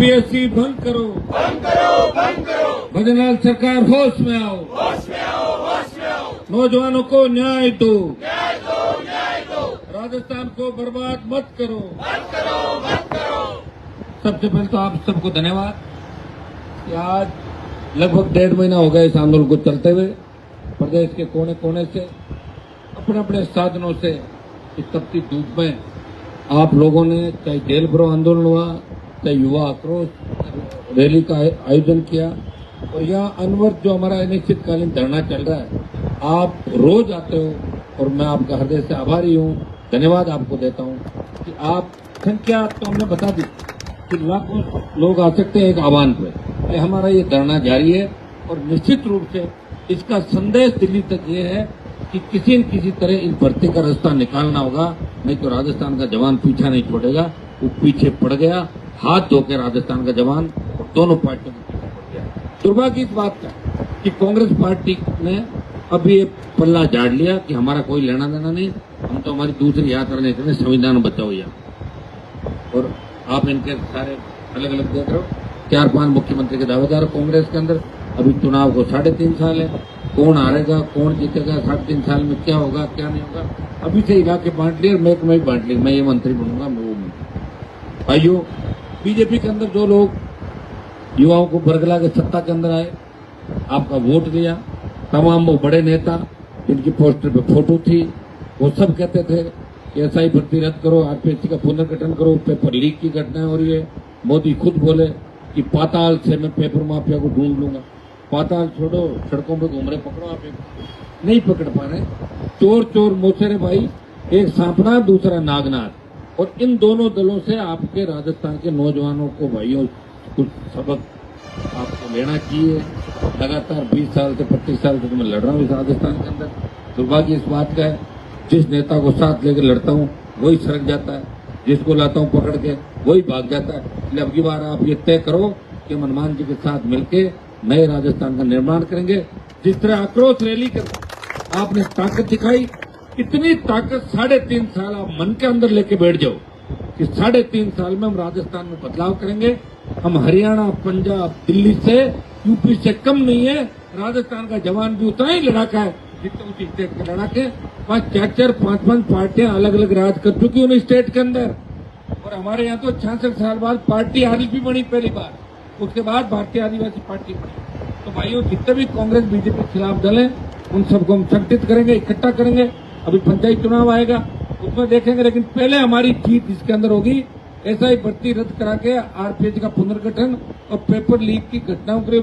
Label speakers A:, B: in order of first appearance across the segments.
A: UPSC भंग करो,
B: बंद करो, बंद करो।
A: भजनलाल सरकार होश में आओ,
B: होश में आओ, होश में आओ।
A: नौजवानों को न्याय दो,
B: न्याय दो, न्याय दो।
A: राजस्थान को बर्बाद मत करो।
B: बंद करो, बंद करो।
A: सबसे पहले तो आप सबको धन्यवाद कि आज लगभग 1.5 महीना हो गया इस आंदोलन को चलते हुए। प्रदेश के कोने कोने से अपने अपने साधनों से इस तपती धूप में आप लोगों ने, चाहे जेल भरो आंदोलन हुआ, चाहे युवा आक्रोश रैली का आयोजन किया, और यहाँ अनवरत जो हमारा अनिश्चितकालीन धरना चल रहा है, आप रोज आते हो और मैं आपका हृदय से आभारी हूँ, धन्यवाद आपको देता हूँ कि आप संख्या तो हमने बता दी कि लाखों लोग आ सकते हैं एक आह्वान पे कि हमारा ये धरना जारी है। और निश्चित रूप से इसका संदेश दिल्ली तक ये है कि किसी न किसी तरह इस भर्ती का रास्ता निकालना होगा, नहीं तो राजस्थान का जवान पीछा नहीं छोड़ेगा। वो पीछे पड़ गया, हाथ धोकर राजस्थान का जवान और दोनों पार्टियों के पीछे पड़ गया। दुर्भाग्य इस बात का कि कांग्रेस पार्टी ने अब ये पल्ला झाड़ लिया कि हमारा कोई लेना देना नहीं, हम तो हमारी दूसरी यात्रा नहीं करें, संविधान बचाओ या। और आप इनके सारे अलग अलग देख रहे हो, 4-5 मुख्यमंत्री के दावेदार कांग्रेस के अंदर। अभी चुनाव को 3.5 साल है, कौन हारेगा कौन जीतेगा, 3.5 साल में क्या होगा क्या नहीं होगा, अभी से इलाके बांट लिए, मैं बांट ली, मैं ये मंत्री बनूंगा, मैं वो मंत्री। भाइयों, बीजेपी के अंदर जो लोग युवाओं को बरगला के सत्ता के अंदर आए, आपका वोट दिया, तमाम वो बड़े नेता जिनकी पोस्टर पे फोटो थी, वो सब कहते थे कि एसआई भर्ती रद्द करो, आरपीएससी का पुनर्गठन करो, पेपर लीक की घटना हो रही है। मोदी खुद बोले कि पाताल से मैं पेपर माफिया को ढूंढ लूंगा। पाताल छोड़ो, सड़कों पे घूम रहे, पकड़ो आप, नहीं पकड़ पा रहे। चोर चोर मोसेरे भाई, एक सांपनाथ दूसरा नागनाथ। और इन दोनों दलों से आपके राजस्थान के नौजवानों को, भाइयों, कुछ सबक आपको लेना चाहिए। लगातार 20 साल से 25 साल से मैं लड़ रहा हूँ इस राजस्थान के अंदर। दुर्भाग्य इस बात का है, जिस नेता को साथ लेकर लड़ता हूँ वही सड़क जाता है, जिसको लाता हूँ पकड़ के वही भाग जाता है। इसलिए अब की बार आप ये तय करो कि हम हनुमान जी के साथ मिलके नए राजस्थान का निर्माण करेंगे। जिस तरह आक्रोश रैली कर आपने ताकत दिखाई, इतनी ताकत 3.5 साल आप मन के अंदर लेके बैठ जाओ कि 3.5 साल में हम राजस्थान में बदलाव करेंगे। हम हरियाणा, पंजाब, दिल्ली से, यूपी से कम नहीं है। राजस्थान का जवान भी उतना ही लड़ाका है जितने उस स्टेट के लड़ाके। वहाँ 4-4, 5-5 पार्टियां अलग अलग राज कर चुकी उन स्टेट के अंदर। और हमारे यहाँ तो 66 साल बाद पार्टी आरएलपी बनी पहली बार, उसके बाद भारतीय आदिवासी पार्टी बनी। तो भाइयों, जितने भी कांग्रेस बीजेपी के खिलाफ दल हैं, उन सबको हम संगठित करेंगे, इकट्ठा करेंगे। अभी पंचायत चुनाव आएगा, उसमें देखेंगे, लेकिन पहले हमारी जीत इसके अंदर होगी। ऐसा ही भर्ती रद्द करा के आरपीएससी का पुनर्गठन और पेपर लीक की घटनाओं के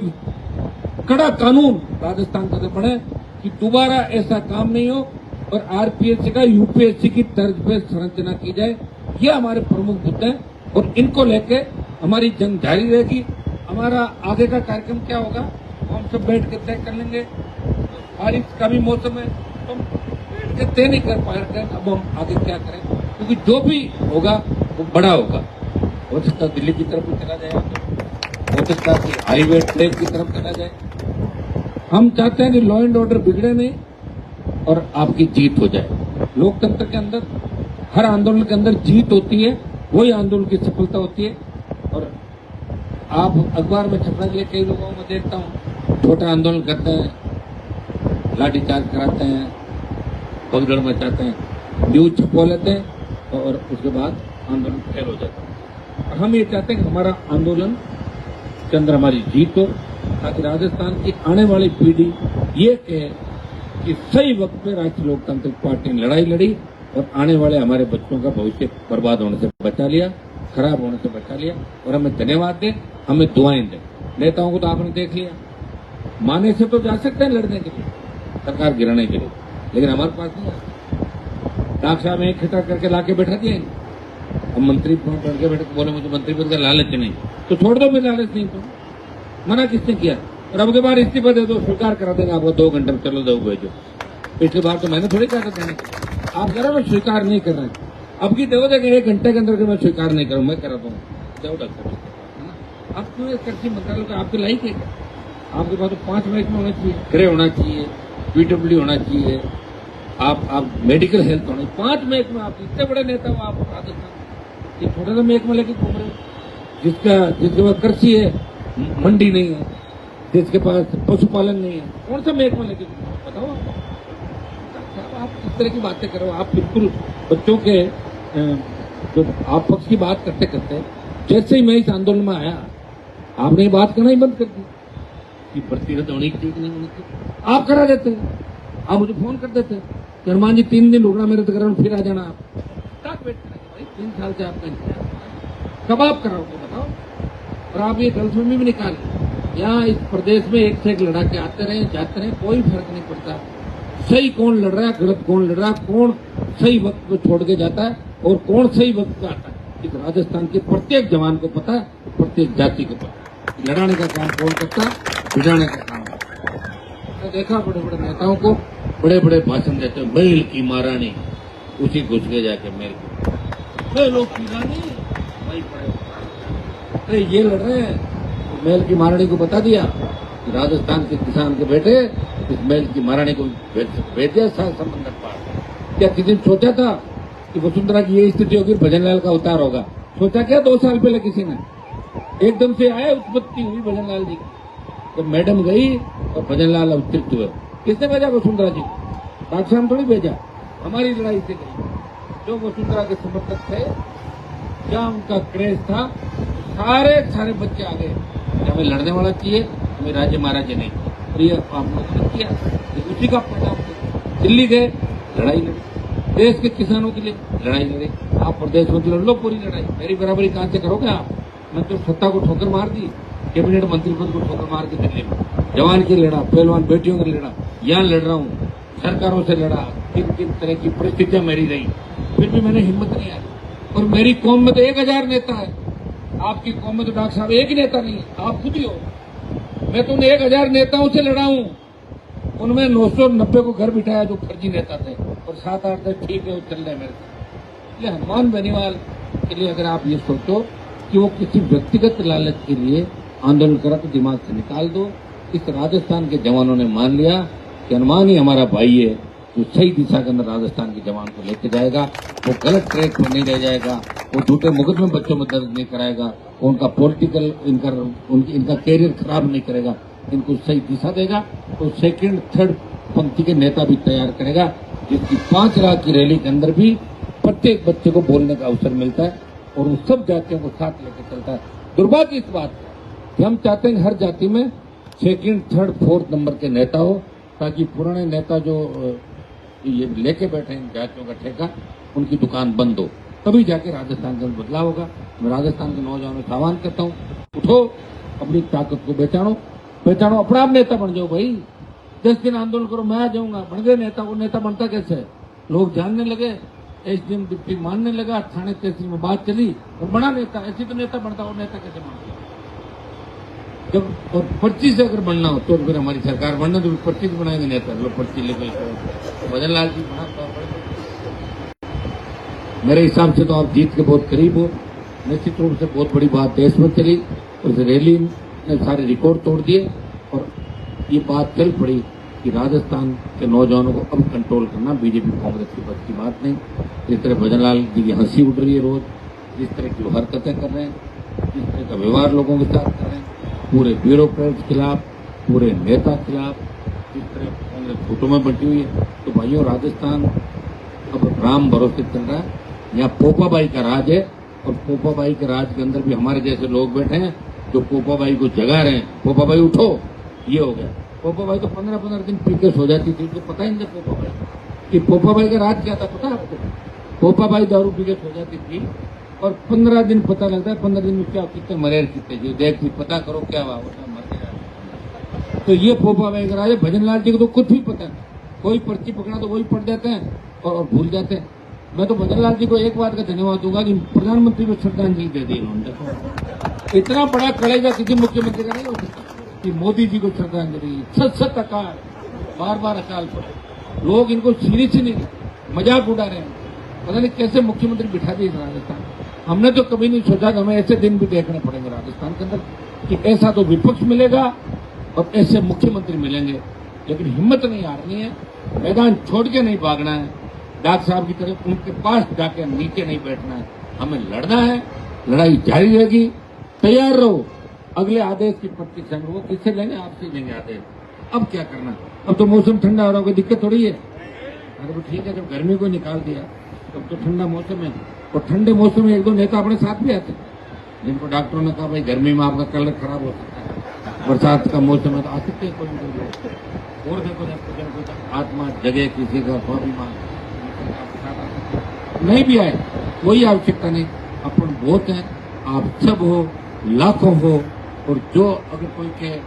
A: कड़ा कानून राजस्थान के अंदर बने कि दोबारा ऐसा काम नहीं हो, और आरपीएससी का यूपीएससी की तर्ज पे संरचना की जाए। ये हमारे प्रमुख मुद्दे हैं और इनको लेके हमारी जंग जारी रहेगी। हमारा आगे का कार्यक्रम क्या होगा वो हम सब बैठ के तय कर लेंगे। बारिश का भी मौसम है, तो हम बैठ के तय नहीं कर पा रहे अब हम आगे क्या करें, क्योंकि जो भी होगा वो बड़ा होगा। हो सकता है दिल्ली की तरफ भी चला जाए, हो सकता है कि हाईवे ट्रेन की तरफ चला जाए। हम चाहते हैं कि लॉ एंड ऑर्डर बिगड़े नहीं और आपकी जीत हो जाए। लोकतंत्र के अंदर हर आंदोलन के अंदर जीत होती है, वही आंदोलन की सफलता होती है। और आप अखबार में छपने के लिए कई लोगों को देखता हूँ, छोटा आंदोलन करते हैं, लाठीचार्ज कराते हैं, भगदड़ मचाते हैं, न्यूज छपवा लेते हैं और उसके बाद आंदोलन फेल हो जाता है। और हम ये चाहते हैं कि हमारा आंदोलन के अंदर हमारी जीत हो, ताकि राजस्थान की आने वाली पीढ़ी ये कहे कि सही वक्त पे राष्ट्रीय लोकतांत्रिक पार्टी ने लड़ाई लड़ी और आने वाले हमारे बच्चों का भविष्य बर्बाद होने से बचा लिया, खराब होने से बचा लिया। और हमें धन्यवाद दें, हमें दुआएं दें। नेताओं को तो आपने देख लिया, माने से तो जा सकते हैं लड़ने के लिए, सरकार गिराने के लिए, लेकिन हमारे पास नहीं है। डाक साहब एक खिटा करके लाके बैठा दिए, हम मंत्री बैठ के बैठे बोले मुझे मंत्री पद का लालच नहीं, तो छोड़ दो फिर लालच नहीं तो। मना किसने किया? और अब के बार इस्तीफा दे दो, स्वीकार करा देंगे आपको 2 घंटे में, चलो दो भेजो। पिछली बार तो मैंने थोड़ी कहा था देने, आप कह रहे मैं स्वीकार नहीं कर रहे हैं। अब की देखो देखें 1 घंटे के अंदर मैं स्वीकार नहीं करूँ, मैं करा दूँ, जाओ डॉक्टर है ना। अब क्यों कृषि मंत्रालय का आपके लाइक है क्या? आपके पास तो 5 महकमे होना चाहिए, गृह होना चाहिए, पीडब्ल्यू होना चाहिए, आप मेडिकल हेल्थ होना चाहिए। 5 महकमे, आप इतने बड़े नेता हो आप राजस्थान, ये छोटा सा महकमा लेके घूम रहे हो। जिसके पास कृषि है, मंडी नहीं है, जिसके पास पशुपालन नहीं है, कौन सा महकमा लेके बताओ आप इस तरह की बातें करो। आप बिल्कुल बच्चों के जो आप पक्ष की बात करते करते जैसे ही मैं इस आंदोलन में आया आपने ये बात करना ही बंद कर दी कि भर्ती रद्द होनी चाहिए कि नहीं होनी चाहिए। आप करा देते, आप मुझे फोन कर देते कि हनुमान जी 3 दिन रुकना, मेरे तक फिर आ जाना। आप क्या वेट करेंगे भाई, 3 साल से आपका इंतजार, कब आप कराओगे बताओ। और आप ये गलतफहमी भी निकालें, यहाँ इस प्रदेश में एक से एक लड़ा के आते रहे जाते रहे, कोई फर्क नहीं पड़ता सही कौन लड़ रहा है, गलत कौन लड़ रहा है, कौन सही वक्त को छोड़ के जाता है और कौन सही वक्त पे आता है। इस राजस्थान के प्रत्येक जवान को पता है, प्रत्येक जाति को पता है लड़ाने का काम कौन करता है, भिड़ाने का काम। मैंने देखा बड़े बड़े नेताओं को बड़े बड़े भाषण देते, महल की महारानी, उसी घुस के जाके महलों की रानी भाई पड़े। अरे ये लड़ रहे हैं, महल की महारानी को बता दिया कि राजस्थान के किसान के बेटे इस महल की महारानी को भेज दिया समंदर पार। क्या किसी ने सोचा था कि वसुंधरा की ये स्थिति होगी, भजनलाल का अवतार होगा? सोचा क्या 2 साल पहले किसी ने? एकदम से आए, उत्पत्ति हुई भजनलाल जी की। तो मैडम गई और भजनलाल अवतरित हुए। किसने भेजा? वसुंधरा जी। डॉक्टर साहब थोड़ी भेजा, हमारी लड़ाई से गई। जो वसुंधरा के समर्थक थे, क्या उनका क्रेज था, सारे बच्चे आ गए, हमें लड़ने वाला चाहिए, हमें राज्य महाराजा नहीं। और ये आपने किया, उसी का परिणाम। दिल्ली गए, लड़ाई लड़ी, देश के किसानों के लिए लड़ाई लड़ी। आप प्रदेश में लड़ लो पूरी लड़ाई, मेरी बराबरी कहां से करोगे आप? मैं तो सत्ता को ठोकर मार दी, कैबिनेट मंत्री पद को ठोकर मार के दिल्ली में जवान की लड़ा, पहलवान बेटियों की लड़ा, यहाँ लड़ रहा हूँ, सरकारों से लड़ा, किन तरह की परिस्थितियां मेरी रही, फिर भी मैंने हिम्मत नहीं आई। और मेरी कौम में तो 1000 नेता है, आपकी कौम में तो डॉक्टर साहब एक ही नेता नहीं है, आप खुद ही हो। मैं तो 1000 नेताओं से लड़ा हूं, उनमें 990 को घर बिठाया जो फर्जी नेता थे, और 7-8 थे ठीक है वो चल रहे मेरे साथ। इसलिए हनुमान बेनीवाल के लिए अगर आप ये सोचो कि वो किसी व्यक्तिगत लालच के लिए आंदोलन करा तो दिमाग से निकाल दो। इस राजस्थान के जवानों ने मान लिया कि हनुमान ही हमारा भाई है, जो सही दिशा के अंदर राजस्थान के जवान को लेके जाएगा। वो गलत ट्रैक पर नहीं रह जाएगा, वो झूठे मुकदमे बच्चों में दर्ज नहीं कराएगा, उनका पॉलिटिकल इनका कैरियर खराब नहीं करेगा, इनको सही दिशा देगा। तो 2nd 3rd पंक्ति के नेता भी तैयार करेगा, जिसकी 5 लाख की रैली के अंदर भी प्रत्येक बच्चे को बोलने का अवसर मिलता है और वो सब जातियों को साथ लेकर चलता है। दुर्भाग्य इस बात कि हम चाहते हैं हर जाति में 2nd 3rd 4th नंबर के नेता हो, ताकि पुराने नेता जो ये लेके बैठे हैं जातियों का ठेका, उनकी दुकान बंद हो, तभी जाके राजस्थान का बदलाव होगा। मैं राजस्थान के नौजवानों से आह्वान करता हूँ, उठो, अपनी ताकत को पहचानो, अपना आप नेता बन जाओ भाई। 10 दिन आंदोलन करो, मैं आ जाऊंगा। बन गए नेता, वो नेता बनता कैसे है? लोग जानने लगे, SDM डिप्टी मानने लगा, थाने तहसील में बात चली और बड़ा नेता। ऐसी तो नेता बनता, और नेता कैसे बनता? जब और 25 से अगर बनना हो तो फिर हमारी सरकार बनना, तो 25 बनाएंगे नेता, लोग 25 लेकर। भजनलाल जी बना, मेरे हिसाब से तो आप जीत के बहुत करीब हो। निश्चित रूप से बहुत बड़ी बात देश में चली, उस रैली ने सारे रिकॉर्ड तोड़ दिए और ये बात चल पड़ी कि राजस्थान के नौजवानों को अब कंट्रोल करना बीजेपी कांग्रेस की बस की बात नहीं। जिस तरह भजनलाल जी की हंसी उड़ रही है रोज, जिस तरह की वो हरकतें कर रहे हैं, जिस तरह का व्यवहार लोगों के साथ कर रहे हैं, पूरे ब्यूरोक्रेट्स खिलाफ, पूरे नेता खिलाफ, जिस तरह कांग्रेस फोटो में बटी हुई है, तो भाइयों राजस्थान अब राम भरोसे चल रहा है। यहाँ पोपाबाई का राज है और पोपाबाई के राज के अंदर भी हमारे जैसे लोग बैठे हैं जो पोपाबाई को जगा रहे हैं। पोपाबाई उठो, ये हो गया। पोपाबाई तो 15-15 दिन पी के सो जाती थी, तो पता ही नहीं था पोपाबाई कि पोपाबाई का राज क्या था, पता है आपको? पोपाबाई दारू पी के सो जाती थी और 15 दिन पता लगता है, 15 दिन में क्या कितने मरे, कितने जो देख पता करो क्या हुआ, मर गया। तो ये पोपाबाई का राज है। भजनलाल जी को तो कुछ भी पता है, कोई पर्ची पकड़ा तो वही पढ़ जाते हैं और भूल जाते हैं। मैं तो भजनलाल जी को एक बात का धन्यवाद दूंगा कि प्रधानमंत्री को श्रद्धांजलि दे दी उन्होंने। इतना बड़ा कलेजा किसी मुख्यमंत्री का नहीं हो सकता कि मोदी जी को श्रद्धांजलि। 7 अकाल, बार अकाल पड़े, लोग इनको सीरियस ही नहीं, मजाक उड़ा रहे हैं। पता नहीं कैसे मुख्यमंत्री बिठा दिए राजस्थान। हमने तो कभी नहीं सोचा कि हमें ऐसे दिन भी देखने पड़ेंगे राजस्थान के अंदर कि ऐसा तो विपक्ष मिलेगा और ऐसे मुख्यमंत्री मिलेंगे। लेकिन हिम्मत नहीं हारनी है, मैदान छोड़ के नहीं भागना है, डॉक्टर साहब की तरफ उनके पास जाकर नीचे नहीं बैठना है, हमें लड़ना है। लड़ाई जारी रहेगी, तैयार रहो, अगले आदेश की प्रतीक्षा में। वो किससे लेंगे? आपसे लेंगे आदेश। अब क्या करना? अब तो मौसम ठंडा हो रहा, कोई दिक्कत थोड़ी है। अरे वो ठीक है, जब गर्मी को निकाल दिया तब तो ठंडा मौसम है, और ठंडे मौसम में एक दो नेता अपने साथ भी आते, जिनको डॉक्टरों ने कहा भाई गर्मी में आपका कलर खराब हो सकता है, बरसात का मौसम है तो आ सकते हैं कोई और देखो आत्मा जगह किसी का स्वाभिमान नहीं भी आए, कोई आवश्यकता नहीं। अपन बहुत हैं, आप सब हो, लाखों हो, और जो अगर कोई कहे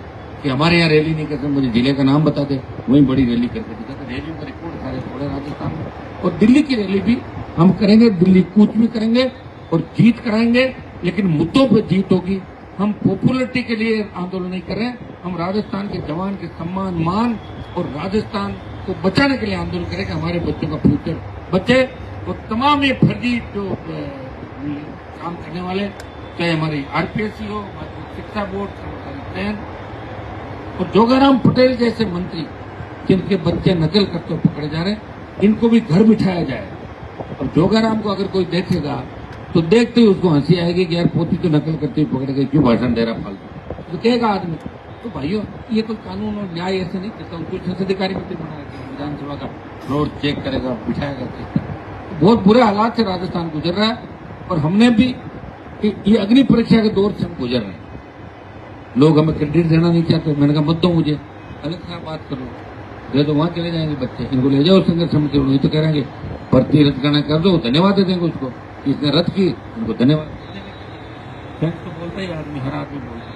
A: कि हमारे यहाँ रैली नहीं करते, मुझे जिले का नाम बता दे, वहीं बड़ी रैली करके दिखाते। रैलियों का रिकॉर्ड सारे छोड़े राजस्थान में, और दिल्ली की रैली भी हम करेंगे, दिल्ली कूच भी करेंगे और जीत कराएंगे, लेकिन मुद्दों पर जीत होगी। हम पॉपुलरिटी के लिए आंदोलन नहीं कर रहे हैं, हम राजस्थान के जवान के सम्मान मान और राजस्थान को बचाने के लिए आंदोलन करेंगे। हमारे बच्चों का फ्यूचर बचे, और तमाम ये फर्जी जो काम करने वाले, चाहे हमारी आरपीएससी हो, माध्यमिक शिक्षा बोर्ड, कर्मचारी चयन, और जोगाराम पटेल जैसे मंत्री जिनके बच्चे नकल करते पकड़े जा रहे हैं, इनको भी घर बिठाया जाए। अब जोगाराम को अगर कोई देखेगा तो देखते ही उसको हंसी आएगी कि यार पोती तो नकल करते हुए पकड़ गई, क्यों भाषण दे रहा फालतू, तो कहेगा आदमी। तो भाइयों, ये कोई कानून और न्याय ऐसे नहीं करता। उनको संसदीय अधिकारी भी बना रखेगा, विधानसभा का फ्लोर चेक करेगा, बिठाएगा। तो बहुत बुरे हालात से राजस्थान गुजर रहा है, और हमने भी ये अग्नि परीक्षा के दौर से हम गुजर रहे हैं। लोग हमें क्रेडिट देना नहीं चाहते, मैंने कहा मत दो मुझे, अलग से बात करो, दे दो, वहां चले जाएंगे बच्चे, इनको ले जाओ संघर्ष समिति। ये तो कह रहे भर्ती रद्द करना कर दो, धन्यवाद दे देंगे उसको, इसने रद्द की, उनको धन्यवाद। तो बोलता ही आदमी, हर आदमी बोलता है।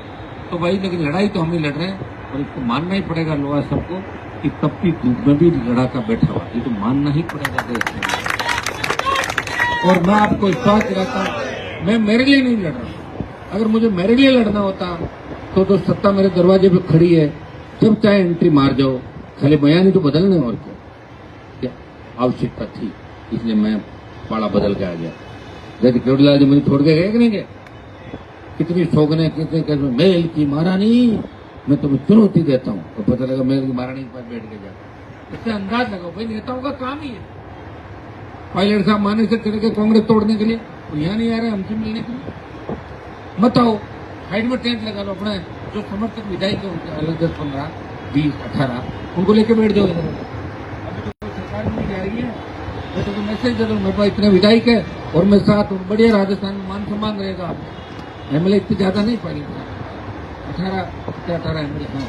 A: तो भाई, लेकिन लड़ाई तो हम ही लड़ रहे हैं, और इसको मानना ही पड़ेगा लोहा सबको कि तपती धूप में भी लड़ाका बैठा हुआ, ये तो मानना ही पड़ेगा देश में। और मैं आपको विश्वास दिलाता हूं, मैं मेरे लिए नहीं लड़ रहा। अगर मुझे मेरे लिए लड़ना होता तो सत्ता मेरे दरवाजे पे खड़ी है, जब चाहे एंट्री मार जाओ, खाली बयान ही तो बदलने, और क्या आवश्यकता थी, इसलिए मैं पाड़ा बदल के आ गया। जैसे केवड़लाल जी मुझे छोड़ के गए कि नहीं गए, कितनी शोकने, कितने कहते मेल की महारानी, मैं तुम्हें चुनौती देता हूँ, तो पता लगा मेल की महारानी के पास बैठ के जाता। इससे अंदाज लगाओ भाई, नेताओं का काम ही है। पायलट साहब माने से चले गए कांग्रेस तोड़ने के लिए, तो यहाँ नहीं आ रहे हमसे मिलने के लिए, मत आओ, साइड में टेंट लगा लो अपना। जो समर्थक विधायक है उनके अलग 10, 15, 20, 18 उनको लेके बैठ जाओ इधर। अभी तो सरकार नहीं जा रही है, मैं तो मैसेज दे दूँ, मेरे पास इतने विधायक है और मैं साथ हूँ, बढ़िया राजस्थान में मान सम्मान रहेगा। एमएलए इतने ज्यादा नहीं पाएंगे, 18 एमएलए हैं।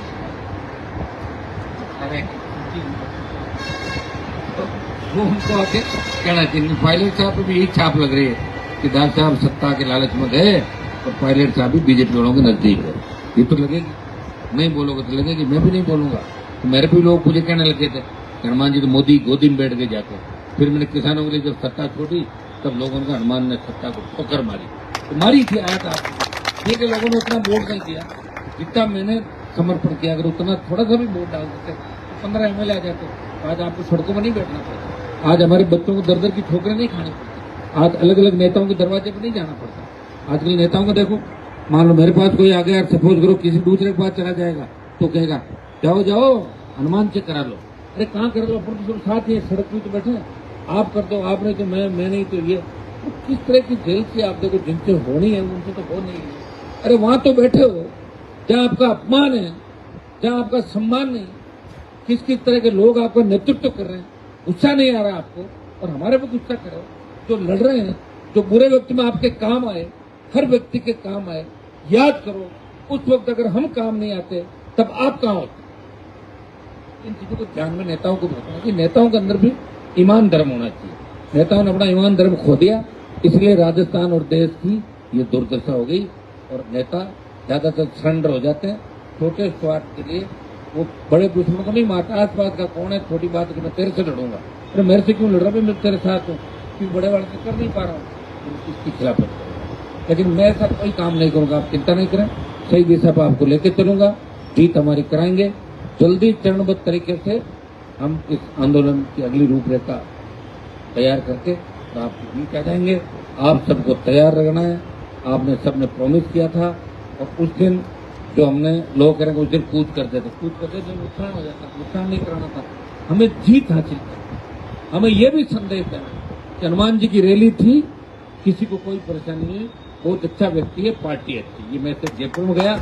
A: वो उनको आके कहना चाहिए। पायलट साहब को भी यही छाप लग रही है कि दास साहब सत्ता के लालच में गए, और पायलट साहब भी बीजेपी वालों के नजदीक है। ये तो लगेगी, नहीं बोलोगे तो लगेगी, मैं भी नहीं बोलूंगा। तो मेरे भी लोग मुझे कहने लगे थे, हनुमान जी तो मोदी गोदी में बैठ के जाते। फिर मैंने किसानों के लिए जब सत्ता छोड़ी, तब लोगों का हनुमान ने सत्ता को पकड़ मारी, तो मारी थी। आया था ठीक है, लोगों ने उतना वोट नहीं दिया जितना मैंने समर्पण किया। अगर उतना थोड़ा सा भी वोट डाल देते तो 15 एमएलए आ जाते। आज आपको सड़कों में नहीं बैठना पड़ता, आज हमारे बच्चों को दर दर की ठोकरें नहीं खानी पड़ती, आज अलग अलग नेताओं के दरवाजे पर नहीं जाना पड़ता। आजकल नेताओं को देखो, मान लो मेरे पास कोई आ गया, सपोज करो किसी दूसरे के पास चला जाएगा, तो कहेगा जाओ जाओ हनुमान से करा लो। अरे कहाँ कर लो, अपन तो साथ ही सड़क में तो बैठे, आप कर दो, आपने तो मैं नहीं तो ये। तो किस तरह की जेल से आप देखो, जिनसे होनी है उनसे तो हो नहीं है। अरे वहां तो बैठे हो जहाँ आपका अपमान है, जहाँ आपका सम्मान नहीं, किस किस तरह के लोग आपका नेतृत्व कर रहे हैं, गुस्सा नहीं आ रहा आपको, और हमारे पे गुस्सा करो। जो लड़ रहे हैं, जो बुरे वक्त में आपके काम आए, हर व्यक्ति के काम आए, याद करो उस वक्त अगर हम काम नहीं आते तब आप कहाँ होते। इन चीजों को ध्यान में नेताओं को रखना कि नेताओं के अंदर भी ईमान धर्म होना चाहिए। नेताओं ने अपना ईमान धर्म खो दिया, इसलिए राजस्थान और देश की ये दुर्दशा हो गई। और नेता ज्यादातर सरेंडर हो जाते हैं छोटे स्वार्थ के लिए। वो बड़े दुश्मनों को नहीं मारता, आस पास का कौन है, छोटी बात कि मैं तेरे से लड़ूंगा, अरे मेरे से क्यों लड़ रहा, मैं तेरे साथ हूँ, क्योंकि बड़े वाले से कर नहीं पा रहा हूँ, इसकी खिलाफ। लेकिन मैं ऐसा कोई काम नहीं करूंगा, आप चिंता नहीं करें, सही दिशा पर आपको लेके चलूंगा, जीत हमारी कराएंगे। जल्दी चरणबद्ध तरीके से हम इस आंदोलन की अगली रूपरेखा तैयार करके तो आपको जीत आ जाएंगे। आप सबको तैयार रहना है, आपने सबने प्रॉमिस किया था। और उस दिन जो हमने लोग कह रहे हैं उस दिन कूद करते थे, नुकसान हो जाता, नुकसान नहीं कराना था, हमें जीत हासिल करनी। हमें यह भी संदेश देना कि हनुमान जी की रैली थी, किसी को कोई परेशानी नहीं, बहुत अच्छा व्यक्ति है, पार्टी अच्छी। ये मैसेज जयपुर में गया।